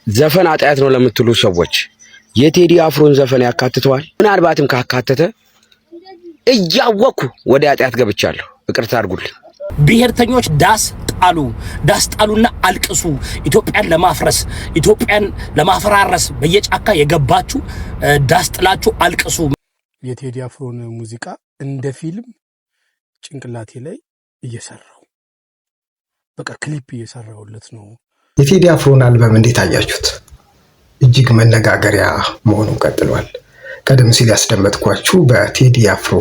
ዘፈን ኃጢአት ነው ለምትሉ ሰዎች የቴዲ አፍሮን ዘፈን ያካትተዋል? ምናልባትም ካካተተ እያወኩ ወደ ኃጢአት ገብቻለሁ፣ ይቅርታ አድርጉልኝ። ብሔርተኞች ዳስ ጣሉና አልቅሱ። ኢትዮጵያን ለማፍረስ ኢትዮጵያን ለማፈራረስ በየጫካ የገባችሁ ዳስ ጥላችሁ አልቅሱ። የቴዲ አፍሮን ሙዚቃ እንደ ፊልም ጭንቅላቴ ላይ እየሰራው በቃ ክሊፕ እየሰራውለት ነው። የቴዲ አፍሮን አልበም እንዴት አያችሁት? እጅግ መነጋገሪያ መሆኑን ቀጥሏል። ቀደም ሲል ያስደመጥኳችሁ በቴዲ አፍሮ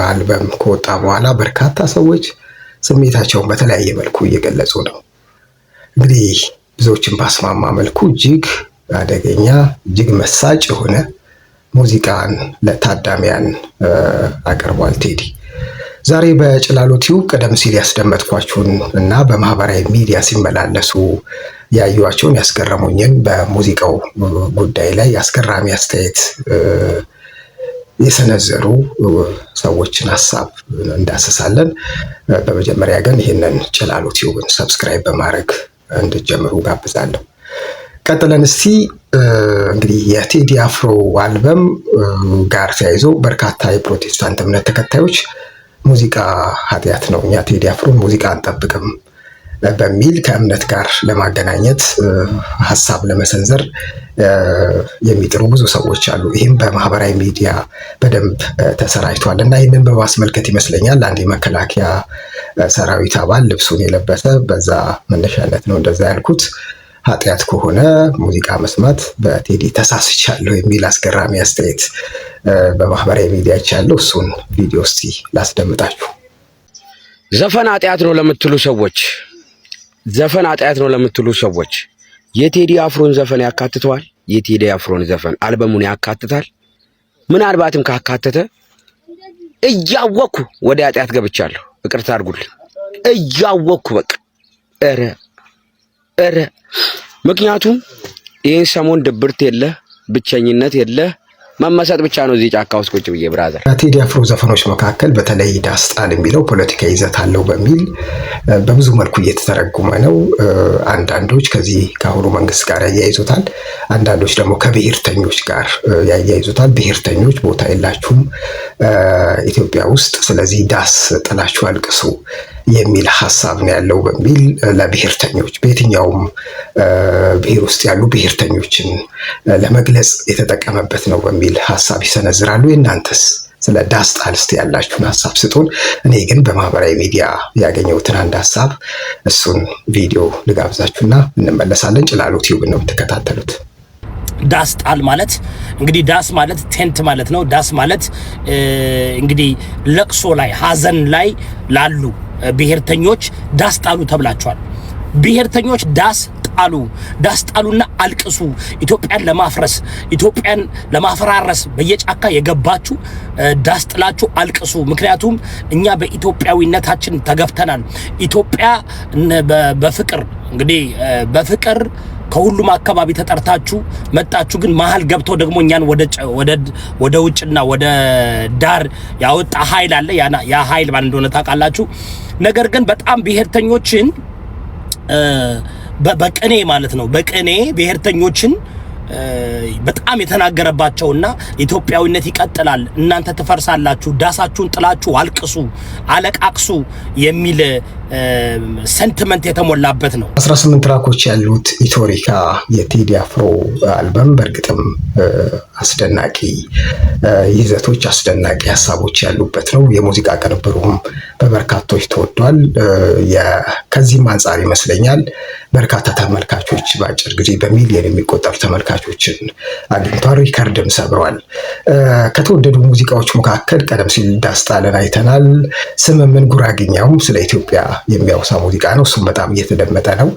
አልበም ከወጣ በኋላ በርካታ ሰዎች ስሜታቸውን በተለያየ መልኩ እየገለጹ ነው። እንግዲህ ብዙዎችን ባስማማ መልኩ እጅግ አደገኛ እጅግ መሳጭ የሆነ ሙዚቃን ለታዳሚያን አቅርቧል ቴዲ። ዛሬ በጭላሎ ቲዩብ ቀደም ሲል ያስደመጥኳችሁን እና በማህበራዊ ሚዲያ ሲመላለሱ ያዩዋቸውን ያስገረሙኝን በሙዚቃው ጉዳይ ላይ አስገራሚ አስተያየት የሰነዘሩ ሰዎችን ሀሳብ እንዳስሳለን። በመጀመሪያ ግን ይህንን ጭላሎ ቲዩብን ሰብስክራይብ በማድረግ እንድትጀምሩ ጋብዛለሁ። ቀጥለን እስቲ እንግዲህ የቴዲ አፍሮ አልበም ጋር ተያይዞ በርካታ የፕሮቴስታንት እምነት ተከታዮች ሙዚቃ ኃጢአት ነው፣ እኛ ቴዲ አፍሮን ሙዚቃ አንጠብቅም በሚል ከእምነት ጋር ለማገናኘት ሀሳብ ለመሰንዘር የሚጥሩ ብዙ ሰዎች አሉ። ይህም በማህበራዊ ሚዲያ በደንብ ተሰራጭቷል እና ይህንን በማስመልከት ይመስለኛል አንድ የመከላከያ ሰራዊት አባል ልብሱን የለበሰ በዛ መነሻነት ነው እንደዛ ያልኩት ኃጢአት ከሆነ ሙዚቃ መስማት በቴዲ ተሳስቻለሁ የሚል አስገራሚ አስተያየት በማህበራዊ ሚዲያ ያለው እሱን ቪዲዮ እስቲ ላስደምጣችሁ። ዘፈን ኃጢአት ነው ለምትሉ ሰዎች የቴዲ አፍሮን ዘፈን ያካትተዋል? የቴዲ አፍሮን ዘፈን አልበሙን ያካትታል? ምናልባትም ካካተተ እያወኩ ወደ ኃጢአት ገብቻለሁ፣ ይቅርታ አድርጉልኝ። እያወኩ በቃ ኧረ ምክንያቱም ይህን ሰሞን ድብርት የለ ብቸኝነት የለ መመሰጥ ብቻ ነው እዚህ ጫካ ውስጥ ቁጭ ብዬ ብራዘር። ከቴዲ አፍሮ ዘፈኖች መካከል በተለይ ዳስ ጣል የሚለው ፖለቲካዊ ይዘት አለው በሚል በብዙ መልኩ እየተተረጎመ ነው። አንዳንዶች ከዚህ ከአሁኑ መንግስት ጋር ያያይዙታል፣ አንዳንዶች ደግሞ ከብሔርተኞች ጋር ያያይዙታል። ብሔርተኞች ቦታ የላችሁም ኢትዮጵያ ውስጥ፣ ስለዚህ ዳስ ጥላችሁ አልቅሱ የሚል ሀሳብ ነው ያለው በሚል ለብሔርተኞች በየትኛውም ብሔር ውስጥ ያሉ ብሔርተኞችን ለመግለጽ የተጠቀመበት ነው በሚል ሀሳብ ይሰነዝራሉ። የእናንተስ ስለ ዳስ ጣል እስቲ ያላችሁን ሀሳብ ስጡን። እኔ ግን በማህበራዊ ሚዲያ ያገኘሁትን አንድ ሀሳብ እሱን ቪዲዮ ልጋብዛችሁና እንመለሳለን። ጭላሎ ቲዩብ ነው የምትከታተሉት። ዳስ ጣል ማለት እንግዲህ ዳስ ማለት ቴንት ማለት ነው። ዳስ ማለት እንግዲህ ለቅሶ ላይ ሀዘን ላይ ላሉ ብሔርተኞች ዳስ ጣሉ ተብላችኋል። ብሔርተኞች ዳስ ጣሉና አልቅሱ። ኢትዮጵያን ለማፍረስ ኢትዮጵያን ለማፈራረስ በየጫካ የገባችሁ ዳስ ጥላችሁ አልቅሱ። ምክንያቱም እኛ በኢትዮጵያዊነታችን ተገፍተናል። ኢትዮጵያ በፍቅር እንግዲህ በፍቅር ከሁሉም አካባቢ ተጠርታችሁ መጣችሁ፣ ግን መሀል ገብቶ ደግሞ እኛን ወደ ውጭና ወደ ዳር ያወጣ ኃይል አለ። ያ ኃይል ማን እንደሆነ ታውቃላችሁ። ነገር ግን በጣም ብሔርተኞችን በቅኔ ማለት ነው በቅኔ ብሔርተኞችን በጣም የተናገረባቸውና ኢትዮጵያዊነት ይቀጥላል፣ እናንተ ትፈርሳላችሁ፣ ዳሳችሁን ጥላችሁ አልቅሱ፣ አለቃቅሱ የሚል ሰንቲመንት የተሞላበት ነው። 18 ትራኮች ያሉት ኢትዮሪካ የቴዲ አፍሮ አልበም በእርግጥም አስደናቂ ይዘቶች አስደናቂ ሀሳቦች ያሉበት ነው። የሙዚቃ ቅንብሩም በበርካቶች ተወዷል። ከዚህም አንጻር ይመስለኛል በርካታ ተመልካቾች በአጭር ጊዜ በሚሊዮን የሚቆጠሩ ተመልካቾችን አግኝቷል፣ ሪከርድም ሰብሯል። ከተወደዱ ሙዚቃዎች መካከል ቀደም ሲል ዳስ ጣልን አይተናል። ስምምን ጉራግኛውም ስለ ኢትዮጵያ የሚያወሳ ሙዚቃ ነው። እሱም በጣም እየተደመጠ ነው።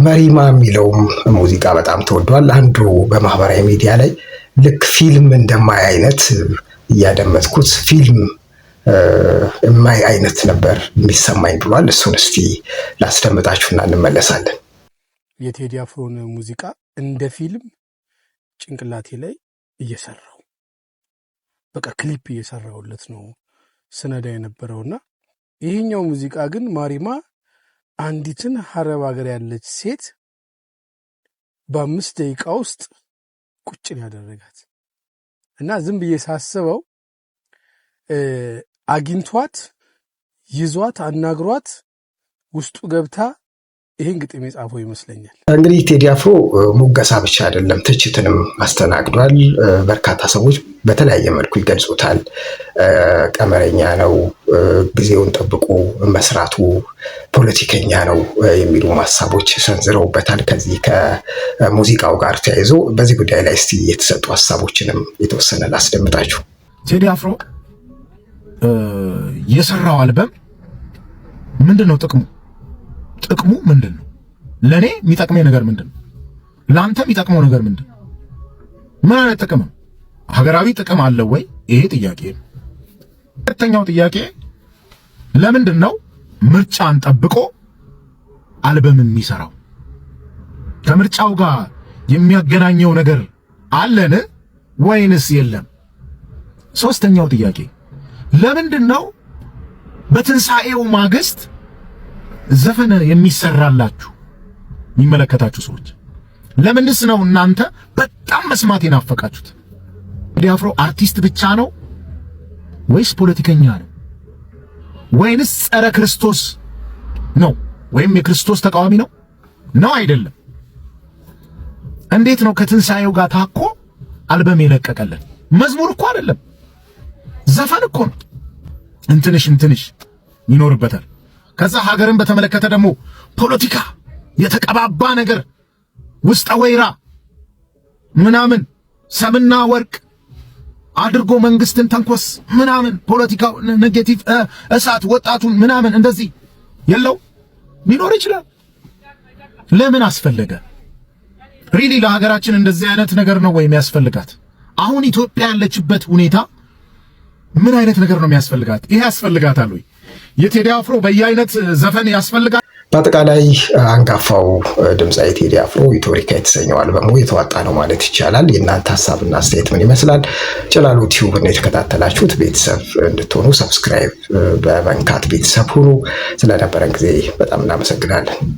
መሪማ የሚለውም ሙዚቃ በጣም ተወዷል። አንዱ በማህበራዊ ሚዲያ ላይ ልክ ፊልም እንደማይ አይነት እያደመጥኩት ፊልም የማይ አይነት ነበር የሚሰማኝ ብሏል። እሱን እስቲ ላስደምጣችሁና እንመለሳለን። የቴዲ አፍሮን ሙዚቃ እንደ ፊልም ጭንቅላቴ ላይ እየሰራው በቃ ክሊፕ እየሰራውለት ነው ስነዳ የነበረውና ይሄኛው ሙዚቃ ግን ማሪማ አንዲትን ሀረብ ሀገር ያለች ሴት በ5 ደቂቃ ውስጥ ቁጭን ያደረጋት እና ዝም ብዬ ሳስበው አግኝቷት ይዟት አናግሯት ውስጡ ገብታ ይሄን ግጥም የጻፈው ይመስለኛል። እንግዲህ ቴዲ አፍሮ ሙገሳ ብቻ አይደለም ትችትንም አስተናግዷል። በርካታ ሰዎች በተለያየ መልኩ ይገልጹታል። ቀመረኛ ነው፣ ጊዜውን ጠብቆ መስራቱ፣ ፖለቲከኛ ነው የሚሉ ሀሳቦች ሰንዝረውበታል። ከዚህ ከሙዚቃው ጋር ተያይዞ በዚህ ጉዳይ ላይ እስቲ የተሰጡ ሀሳቦችንም የተወሰነ ላስደምጣችሁ። ቴዲ አፍሮ የሰራው አልበም ምንድነው ጥቅሙ? ጥቅሙ ምንድነው? ለኔ የሚጠቅመኝ ነገር ምንድነው? ለአንተ የሚጠቅመው ነገር ምንድነው? ምን አይነት ጥቅም? ሀገራዊ ጥቅም አለው ወይ? ይሄ ጥያቄ። ሁለተኛው ጥያቄ ለምንድነው ምርጫን ጠብቆ አልበም የሚሰራው? ከምርጫው ጋር የሚያገናኘው ነገር አለን ወይንስ የለም? ሶስተኛው ጥያቄ ለምንድነው በትንሳኤው ማግስት ዘፈን የሚሰራላችሁ የሚመለከታችሁ ሰዎች? ለምንስ ነው እናንተ በጣም መስማት የናፈቃችሁት? ቴዲ አፍሮ አርቲስት ብቻ ነው ወይስ ፖለቲከኛ ነው? ወይንስ ጸረ ክርስቶስ ነው? ወይም የክርስቶስ ተቃዋሚ ነው? ነው አይደለም? እንዴት ነው ከትንሳኤው ጋር ታኮ አልበም የለቀቀልን? መዝሙር እኮ አይደለም፣ ዘፈን እኮ ነው። እንትንሽ ይኖርበታል። ከዛ ሀገርን በተመለከተ ደግሞ ፖለቲካ የተቀባባ ነገር ውስጠ ወይራ ምናምን ሰምና ወርቅ አድርጎ መንግስትን ተንኮስ ምናምን ፖለቲካው ኔጌቲቭ እሳት ወጣቱን ምናምን እንደዚህ የለው ሊኖር ይችላል። ለምን አስፈለገ? ሪሊ ለሀገራችን እንደዚህ አይነት ነገር ነው ወይ የሚያስፈልጋት? አሁን ኢትዮጵያ ያለችበት ሁኔታ ምን አይነት ነገር ነው የሚያስፈልጋት? ይሄ ያስፈልጋታል ወይ? የቴዲ አፍሮ በየአይነት ዘፈን ያስፈልጋል? በአጠቃላይ አንጋፋው ድምፃዊ ቴዲ አፍሮ ኢትዮሪካ የተሰኘው አልበሙ የተዋጣ ነው ማለት ይቻላል። የእናንተ ሀሳብና አስተያየት ምን ይመስላል? ጭላሉ ቲዩብን የተከታተላችሁት ቤተሰብ እንድትሆኑ ሰብስክራይብ በመንካት ቤተሰብ ሁኑ። ስለነበረን ጊዜ በጣም እናመሰግናለን።